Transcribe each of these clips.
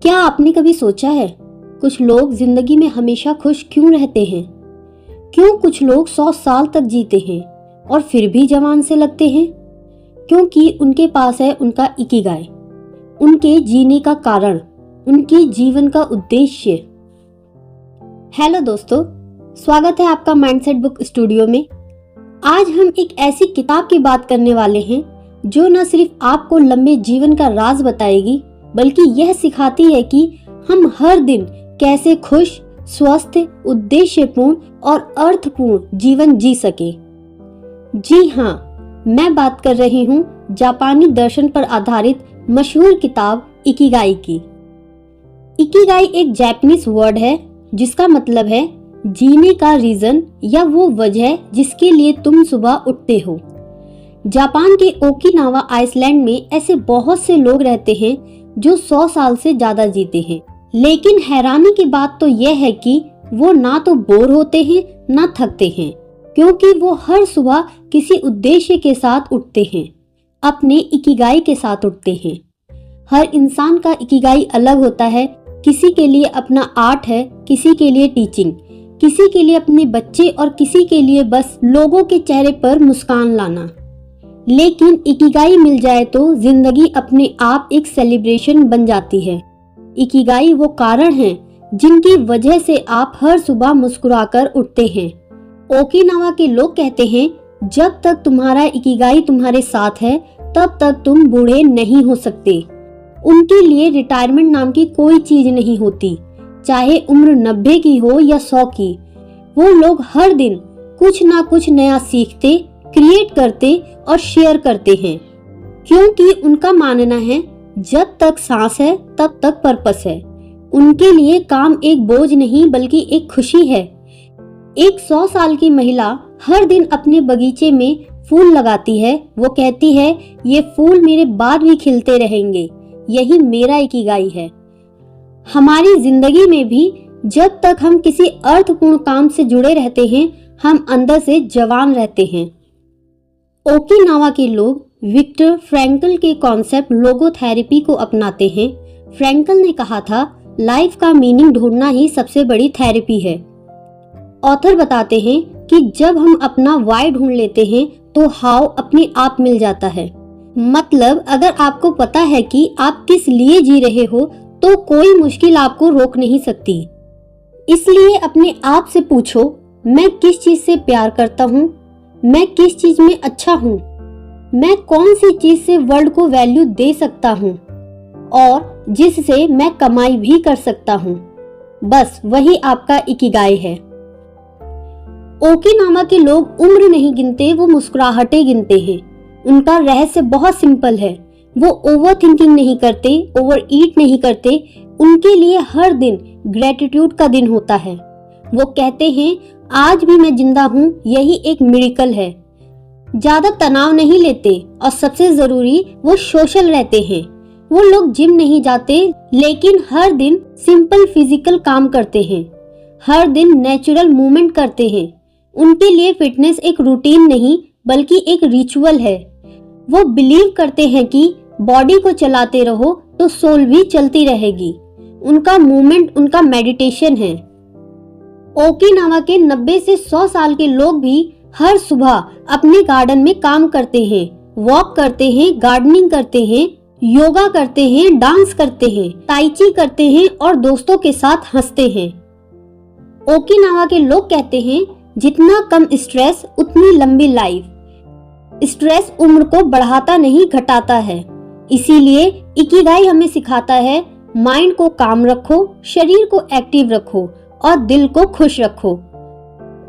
क्या आपने कभी सोचा है कुछ लोग जिंदगी में हमेशा खुश क्यों रहते हैं? क्यों कुछ लोग 100 साल तक जीते हैं और फिर भी जवान से लगते हैं? क्योंकि उनके पास है उनका इकिगाई, उनके जीने का कारण, उनके जीवन का उद्देश्य। हेलो दोस्तों, स्वागत है आपका माइंडसेट बुक स्टूडियो में। आज हम एक ऐसी किताब की बात करने वाले हैं जो न सिर्फ आपको लंबे जीवन का राज बताएगी, बल्कि यह सिखाती है कि हम हर दिन कैसे खुश, स्वस्थ, उद्देश्यपूर्ण और अर्थपूर्ण जीवन जी सके। जी हाँ, मैं बात कर रही हूँ जापानी दर्शन पर आधारित मशहूर किताब इकिगाई की। इकिगाई एक जापानीज वर्ड है जिसका मतलब है जीने का रीजन या वो वजह जिसके लिए तुम सुबह उठते हो। जापान के ओकिनावा आइसलैंड में ऐसे बहुत से लोग रहते हैं जो 100 साल से ज्यादा जीते हैं, लेकिन हैरानी की बात तो यह है कि वो ना तो बोर होते हैं ना थकते हैं, क्योंकि वो हर सुबह किसी उद्देश्य के साथ उठते हैं, अपने इकिगाई के साथ उठते हैं। हर इंसान का इकिगाई अलग होता है। किसी के लिए अपना आर्ट है, किसी के लिए टीचिंग, किसी के लिए अपने बच्चे और किसी के लिए बस लोगों के चेहरे पर मुस्कान लाना। लेकिन इकिगाई मिल जाए तो जिंदगी अपने आप एक सेलिब्रेशन बन जाती है। इकिगाई वो कारण है जिनकी वजह से आप हर सुबह मुस्कुराकर उठते हैं। ओकिनावा के लोग कहते हैं, जब तक तुम्हारा इकिगाई तुम्हारे साथ है तब तक तुम बूढ़े नहीं हो सकते। उनके लिए रिटायरमेंट नाम की कोई चीज नहीं होती, चाहे उम्र 90 की हो या 100 की। वो लोग हर दिन कुछ ना कुछ नया सीखते, क्रिएट करते और शेयर करते हैं, क्योंकि उनका मानना है जब तक सांस है तब तक पर्पस है। उनके लिए काम एक बोझ नहीं बल्कि एक खुशी है। एक 100 साल की महिला हर दिन अपने बगीचे में फूल लगाती है। वो कहती है, ये फूल मेरे बाद भी खिलते रहेंगे, यही मेरा इकिगाई है। हमारी जिंदगी में भी जब तक हम किसी अर्थपूर्ण काम से जुड़े रहते हैं, हम अंदर से जवान रहते हैं। ओकिनावा के लोग विक्टर फ्रैंकल के कॉन्सेप्ट लोगोथेरेपी को अपनाते हैं। फ्रैंकल ने कहा था, लाइफ का मीनिंग ढूंढना ही सबसे बड़ी थेरेपी है। ऑथर बताते हैं कि जब हम अपना वाई ढूंढ लेते हैं तो हाउ अपने आप मिल जाता है। मतलब अगर आपको पता है कि आप किस लिए जी रहे हो तो कोई मुश्किल आपको रोक नहीं सकती। इसलिए अपने आप से पूछो, मैं किस चीज से प्यार करता हूँ, मैं किस चीज में अच्छा हूँ, मैं कौन सी चीज से वर्ल्ड को वैल्यू दे सकता हूँ और जिससे मैं कमाई भी कर सकता हूँ। बस वही आपका इकिगाई है। ओकिनावा के लोग उम्र नहीं गिनते, वो मुस्कुराहटें गिनते हैं। उनका रहस्य बहुत सिंपल है। वो ओवर थिंकिंग नहीं करते, ओवर ईट नहीं करते। उनके लिए हर दिन ग्रेटिट्यूड का दिन होता है। वो कहते हैं, आज भी मैं जिंदा हूँ, यही एक मिरेकल है। ज्यादा तनाव नहीं लेते और सबसे जरूरी वो सोशल रहते हैं। वो लोग जिम नहीं जाते, लेकिन हर दिन सिंपल फिजिकल काम करते हैं, हर दिन नेचुरल मूवमेंट करते हैं। उनके लिए फिटनेस एक रूटीन नहीं बल्कि एक रिचुअल है। वो बिलीव करते हैं कि बॉडी को चलाते रहो तो सोल भी चलती रहेगी। उनका मूवमेंट उनका मेडिटेशन है। ओकिनावा के 90 से 100 साल के लोग भी हर सुबह अपने गार्डन में काम करते हैं, वॉक करते हैं, गार्डनिंग करते हैं, योगा करते हैं, डांस करते हैं, ताइची करते हैं और दोस्तों के साथ हंसते हैं। ओकिनावा के लोग कहते हैं, जितना कम स्ट्रेस उतनी लंबी लाइफ। स्ट्रेस उम्र को बढ़ाता नहीं, घटाता है। इसीलिए इकिगाई हमें सिखाता है, माइंड को काम रखो, शरीर को एक्टिव रखो और दिल को खुश रखो।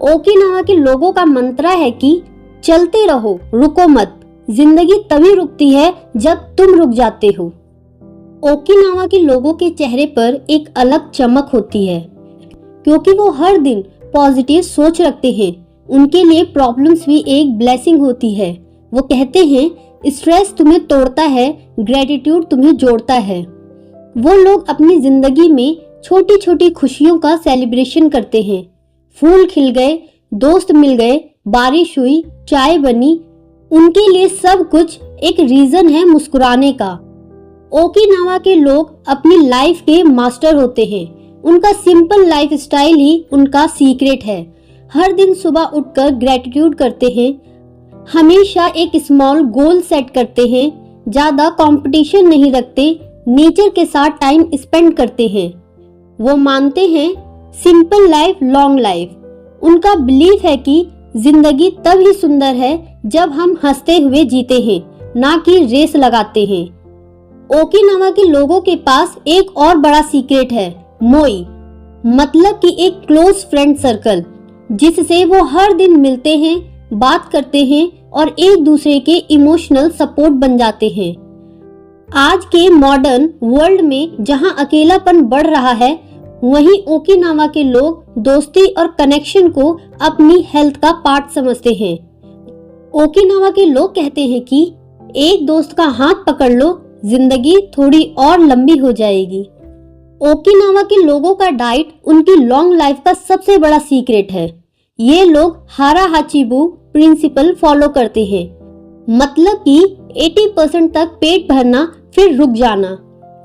ओकिनावा के लोगों का मंत्र है कि चलते रहो, रुको मत। जिंदगी तभी रुकती है जब तुम रुक जाते हो। ओकिनावा के लोगों के चेहरे पर एक अलग चमक होती है, क्योंकि वो हर दिन पॉजिटिव सोच रखते हैं। उनके लिए प्रॉब्लम्स भी एक ब्लेसिंग होती है। वो कहते हैं, स्ट्रेस तुम्हें तोड़ता है, ग्रेटिट्यूड तुम्हें जोड़ता है। वो लोग अपनी जिंदगी में छोटी छोटी खुशियों का सेलिब्रेशन करते हैं। फूल खिल गए, दोस्त मिल गए, बारिश हुई, चाय बनी, उनके लिए सब कुछ एक रीजन है मुस्कुराने का। ओकिनावा के लोग अपनी लाइफ के मास्टर होते हैं। उनका सिंपल लाइफ स्टाइल ही उनका सीक्रेट है। हर दिन सुबह उठकर ग्रेटिट्यूड करते हैं, हमेशा एक स्मॉल गोल सेट करते हैं, ज्यादा कंपटीशन नहीं रखते, नेचर के साथ टाइम स्पेंड करते हैं। वो मानते हैं सिंपल लाइफ लॉन्ग लाइफ। उनका बिलीफ है कि जिंदगी तब ही सुंदर है जब हम हंसते हुए जीते हैं, ना कि रेस लगाते हैं। ओकिनावा के लोगों के पास एक और बड़ा सीक्रेट है, मोई, मतलब कि एक क्लोज फ्रेंड सर्कल, जिससे वो हर दिन मिलते हैं, बात करते हैं और एक दूसरे के इमोशनल सपोर्ट बन जाते हैं। आज के मॉडर्न वर्ल्ड में जहां अकेलापन बढ़ रहा है, वहीं ओकिनावा के लोग दोस्ती और कनेक्शन को अपनी हेल्थ का पार्ट समझते हैं। ओकिनावा के लोग कहते हैं कि एक दोस्त का हाथ पकड़ लो, जिंदगी थोड़ी और लंबी हो जाएगी। ओकिनावा के लोगों का डाइट उनकी लॉन्ग लाइफ का सबसे बड़ा सीक्रेट है। ये लोग हारा हाचिबू प्रिंसिपल फॉलो करते हैं, मतलब कि 80% तक पेट भरना फिर रुक जाना।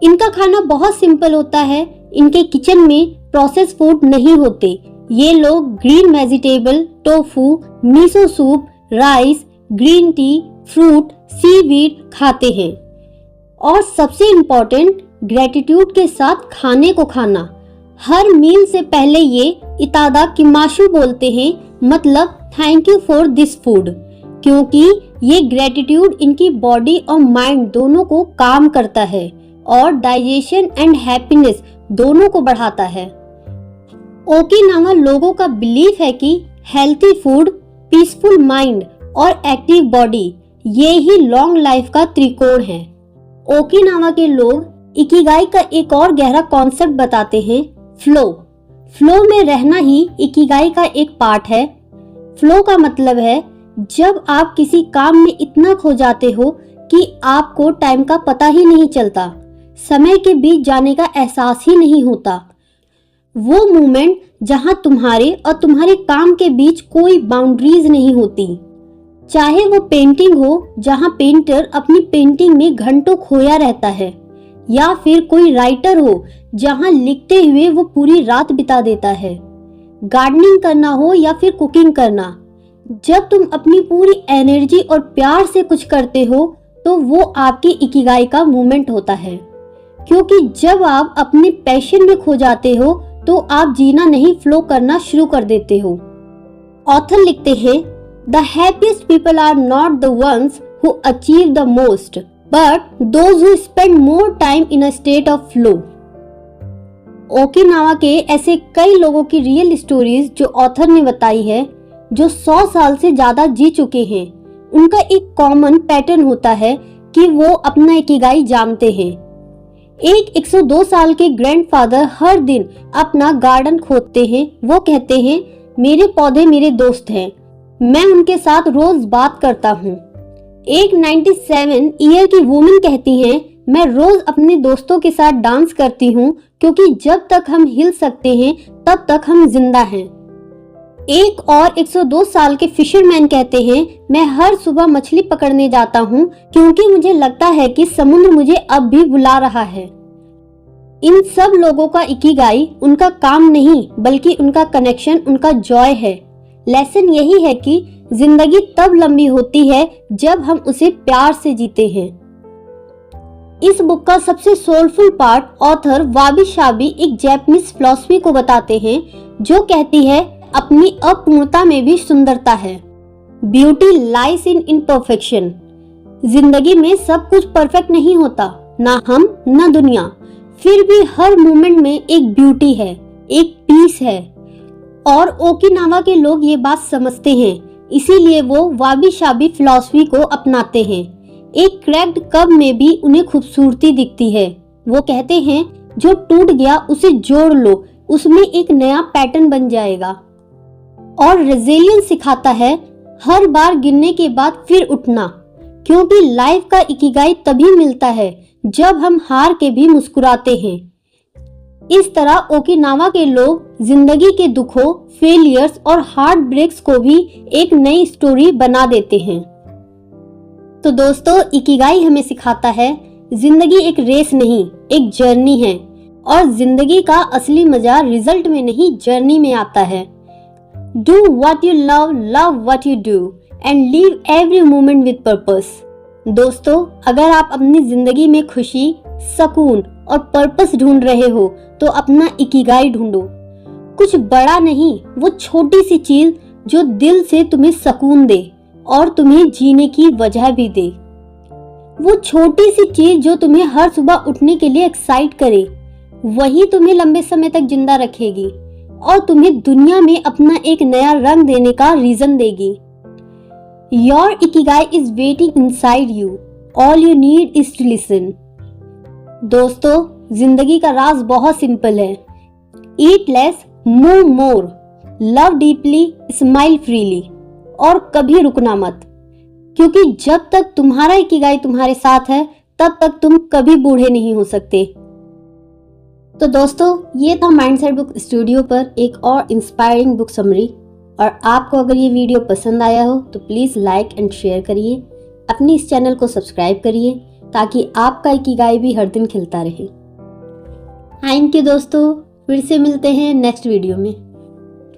इनका खाना बहुत सिंपल होता है। इनके किचन में प्रोसेस फूड नहीं होते। ये लोग green vegetable, tofu, miso soup, rice, green tea, fruit, seaweed खाते हैं। और सबसे इम्पोर्टेंट, ग्रेटिट्यूड के साथ खाने को खाना। हर मील से पहले ये इतादा किमाशु बोलते हैं, मतलब thank you for this food, क्योंकि ये ग्रेटिट्यूड इनकी बॉडी और माइंड दोनों को काम करता है और डाइजेशन एंड हैप्पीनेस दोनों को बढ़ाता है। ओकिनावा लोगों का बिलीफ है कि हेल्थी फूड, पीसफुल माइंड और एक्टिव बॉडी, ये ही लॉन्ग लाइफ का त्रिकोण है। ओकिनावा के लोग इकिगाई का एक और गहरा कॉन्सेप्ट बताते हैं, फ्लो। फ्लो में रहना ही इकिगाई का एक पार्ट है। फ्लो का मतलब है जब आप किसी काम में इतना खो जाते हो कि आपको टाइम का पता ही नहीं चलता, समय के बीत जाने का एहसास ही नहीं होता। वो मोमेंट जहां तुम्हारे और तुम्हारे काम के बीच कोई बाउंड्रीज नहीं होती। चाहे वो पेंटिंग हो, जहां पेंटर अपनी पेंटिंग में घंटों खोया रहता है, या फिर कोई राइटर हो जहां लिखते हुए वो पूरी रात बिता देता है। गार्डनिंग करना हो या फिर कुकिंग करना, जब तुम अपनी पूरी एनर्जी और प्यार से कुछ करते हो तो वो आपकी इकिगाई का मोमेंट होता है। क्योंकि जब आप अपने पैशन में खो जाते हो तो आप जीना नहीं, फ्लो करना शुरू कर देते हो। ऑथर लिखते हैं, the happiest people are not the ones who achieve the most, but those who spend more time in a state of flow। Okinawa के ऐसे कई लोगों की रियल स्टोरीज जो ऑथर ने बताई है, जो 100 साल से ज्यादा जी चुके हैं, उनका एक कॉमन पैटर्न होता है कि वो अपना इकिगाई जानते हैं। एक 102 साल के ग्रैंडफादर हर दिन अपना गार्डन खोदते हैं। वो कहते हैं, मेरे पौधे मेरे दोस्त हैं, मैं उनके साथ रोज बात करता हूँ। एक 97 ईयर की वुमन कहती हैं, मैं रोज अपने दोस्तों के साथ डांस करती हूँ, क्योंकि जब तक हम हिल सकते हैं तब तक हम जिंदा हैं। एक और 102 साल के फिशरमैन कहते हैं, मैं हर सुबह मछली पकड़ने जाता हूँ क्योंकि मुझे लगता है कि समुद्र मुझे अब भी बुला रहा है। इन सब लोगों का इकिगाई उनका काम नहीं, बल्कि उनका कनेक्शन, उनका जॉय है। लेसन यही है कि जिंदगी तब लंबी होती है जब हम उसे प्यार से जीते हैं। इस बुक का सबसे सोलफुल पार्ट ऑथर वाबी शाबी एक जापानीज फिलॉसफी को बताते हैं, जो कहती है अपनी अपूर्णता में भी सुंदरता है। Beauty lies in imperfection. जिंदगी में सब कुछ परफेक्ट नहीं होता, ना हम ना दुनिया, फिर भी हर मोमेंट में एक ब्यूटी है, एक पीस है। और ओकिनावा के लोग ये बात समझते हैं, इसीलिए वो वाबी शाबी फिलॉसफी को अपनाते हैं। एक क्रैक्ड कप में भी उन्हें खूबसूरती दिखती है। वो कहते हैं, जो टूट गया उसे जोड़ लो, उसमें एक नया पैटर्न बन जाएगा। और रेजिलियंस सिखाता है हर बार गिरने के बाद फिर उठना, क्योंकि लाइफ का इकिगाई तभी मिलता है जब हम हार के भी मुस्कुराते हैं। इस तरह ओकिनावा के लोग जिंदगी के दुखों, फेलियर्स और हार्ट ब्रेक्स को भी एक नई स्टोरी बना देते हैं। तो दोस्तों, इकिगाई हमें सिखाता है जिंदगी एक रेस नहीं, एक जर्नी है और जिंदगी का असली मजा रिजल्ट में नहीं, जर्नी में आता है। Do what you love, love what you do and leave every moment with purpose. दोस्तों, अगर आप अपनी जिंदगी में खुशी, सुकून और पर्पस ढूंढ रहे हो तो अपना इकिगाई ढूंढो। कुछ बड़ा नहीं, वो छोटी सी चीज जो दिल से तुम्हें सुकून दे और तुम्हें जीने की वजह भी दे। वो छोटी सी चीज जो तुम्हें हर सुबह उठने के लिए एक्साइट करे, वही तुम्हें लंबे समय तक जिंदा रखेगी और तुम्हें दुनिया में अपना एक नया रंग देने का रीजन देगी। Your ikigai is waiting inside you, all you need is to listen. दोस्तों, जिंदगी का राज बहुत सिंपल है। Eat less, move more, love deeply, smile freely और कभी रुकना मत, क्योंकि जब तक तुम्हारा इकिगाई तुम्हारे साथ है तब तक तुम कभी बूढ़े नहीं हो सकते। तो दोस्तों, ये था माइंडसेट बुक स्टूडियो पर एक और इंस्पायरिंग बुक समरी। और आपको अगर ये वीडियो पसंद आया हो तो प्लीज़ लाइक एंड शेयर करिए, अपनी इस चैनल को सब्सक्राइब करिए ताकि आपका इकिगाई भी हर दिन खिलता रहे। थैंक यू दोस्तों, फिर से मिलते हैं नेक्स्ट वीडियो में।